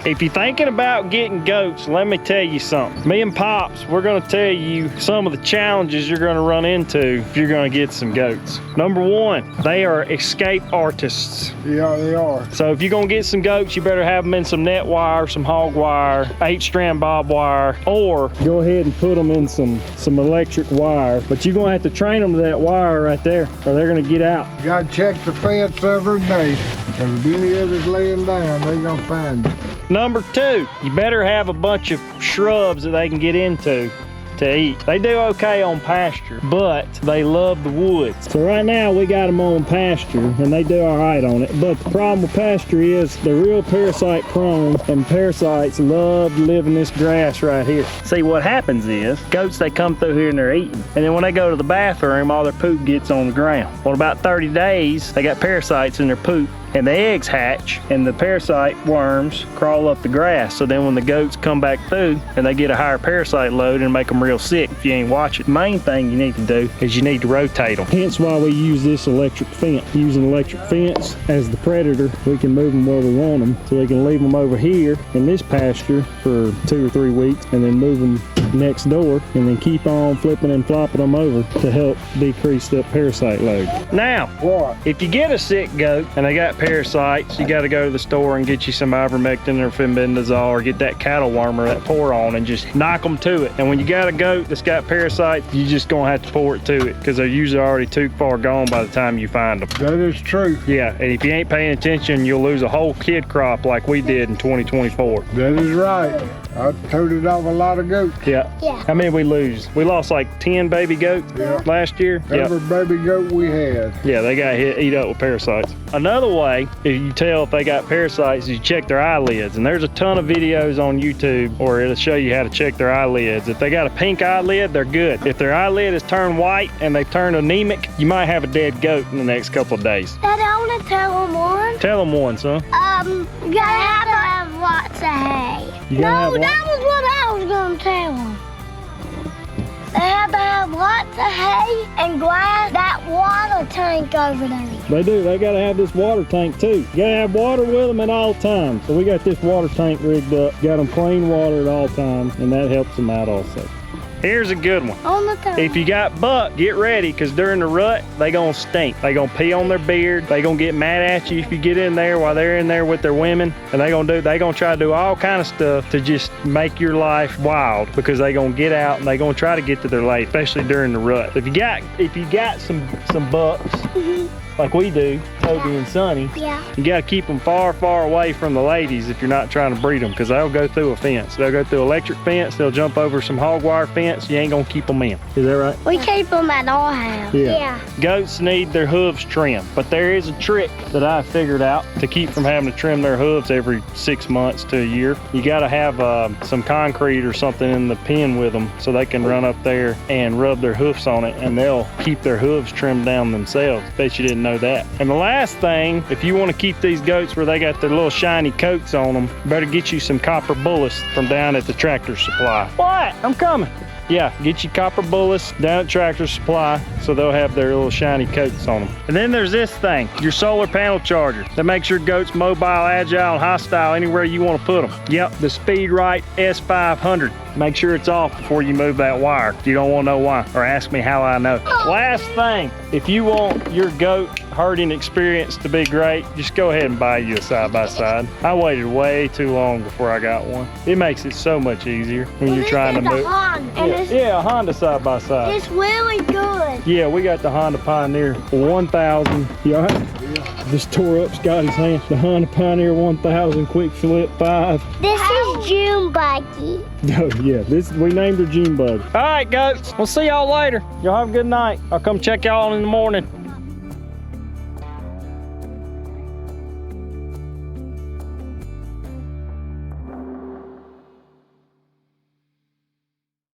If you're thinking about getting goats, let me tell you something. Me and Pops, we're gonna tell you some of the challenges you're gonna run into if you're gonna get some goats. Number one, they are escape artists. Yeah, they are. So if you're gonna get some goats, you better have them in some net wire, some hog wire, 8-strand bob wire, or go ahead and put them in some electric wire. But you're gonna have to train them to that wire right there, or they're gonna get out. You gotta check the fence every day. Cause if any others laying down, they gonna find you. Number two, you better have a bunch of shrubs that they can get into to eat. They do okay on pasture, but they love the woods. So right now we got them on pasture and they do all right on it. But the problem with pasture is they're real parasite prone, and parasites love to live in this grass right here. See, what happens is goats, they come through here and they're eating. And then when they go to the bathroom, all their poop gets on the ground. Well, about 30 days, they got parasites in their poop, and the eggs hatch and the parasite worms crawl up the grass. So then when the goats come back through and they get a higher parasite load and make them real sick if you ain't watching. The main thing you need to do is you need to rotate them. Hence why we use this electric fence. Using electric fence as the predator, we can move them where we want them. So we can leave them over here in this pasture for 2 or 3 weeks and then move them next door and then keep on flipping and flopping them over to help decrease that parasite load. Now, What? if you get a sick goat and they got parasites, you got to go to the store and get you some ivermectin or fenbendazole, or get that cattle wormer, that pour on, and just knock them to it. And when you got a goat that's got parasites, you just gonna have to pour it to it because they're usually already too far gone by the time you find them. That is true. Yeah, and if you ain't paying attention, you'll lose a whole kid crop like we did in 2024. That is right. I toted off a lot of goats. Yeah. Yeah. How many we lose? We lost like 10 baby goats last year. Every baby goat we had. Yeah, they got eat up with parasites. Another way, if you tell if they got parasites, is you check their eyelids. And there's a ton of videos on YouTube, or it'll show you how to check their eyelids. If they got a pink eyelid, they're good. If their eyelid is turned white and they've turned anemic, you might have a dead goat in the next couple of days. Dad, I want to tell them one. Tell them one, son. You gotta have lots of hay. You gotta have No, what? that was what I was gonna tell them. They have to have lots of hay and glass that water tank over there. They do. They got to have this water tank too. You got to have water with them at all times. So we got this water tank rigged up. Got them clean water at all times, and that helps them out also. Here's a good one. On the third. If you got buck, get ready, because during the rut, they gonna stink. They gonna pee on their beard. They gonna get mad at you if you get in there while they're in there with their women. And they gonna try to do all kind of stuff to just make your life wild, because they gonna get out and they gonna try to get to their lake, especially during the rut. If you got some bucks, like we do, Toby and Sonny, Yeah. you gotta keep them far, far away from the ladies if you're not trying to breed them, because they'll go through a fence. They'll go through electric fence, they'll jump over some hog wire fence. You ain't gonna keep them in. Is that right? We keep them at our house. Yeah. Goats need their hooves trimmed, but there is a trick that I figured out to keep from having to trim their hooves every 6 months to a year. You gotta have some concrete or something in the pen with them so they can run up there and rub their hoofs on it, and they'll keep their hooves trimmed down themselves. Bet you didn't know that. And the last thing, if you want to keep these goats where they got their little shiny coats on them, better get you some copper bullets from down at the Tractor Supply. What? I'm coming. Yeah, get you copper bullets down at Tractor Supply so they'll have their little shiny coats on them. And then there's this thing, your solar panel charger, that makes your goats mobile, agile, and hostile anywhere you want to put them. Yep, the SpeedRite S500. Make sure it's off before you move that wire. You don't want to know why, or ask me how I know. Last thing, if you want your goat herding experience to be great, just go ahead and buy you a side-by-side. I waited way too long before I got one. It makes it so much easier when you're trying to move. Yeah, a Honda side-by-side. It's really good. Yeah, we got the Honda Pioneer 1000. You all right? Just tore up Scotty's hand. The Honda Pioneer 1000 quick flip 5. This is June Buggy. Oh yeah, we named her June Bug. All right, goats. We'll see y'all later. Y'all have a good night. I'll come check y'all in the morning.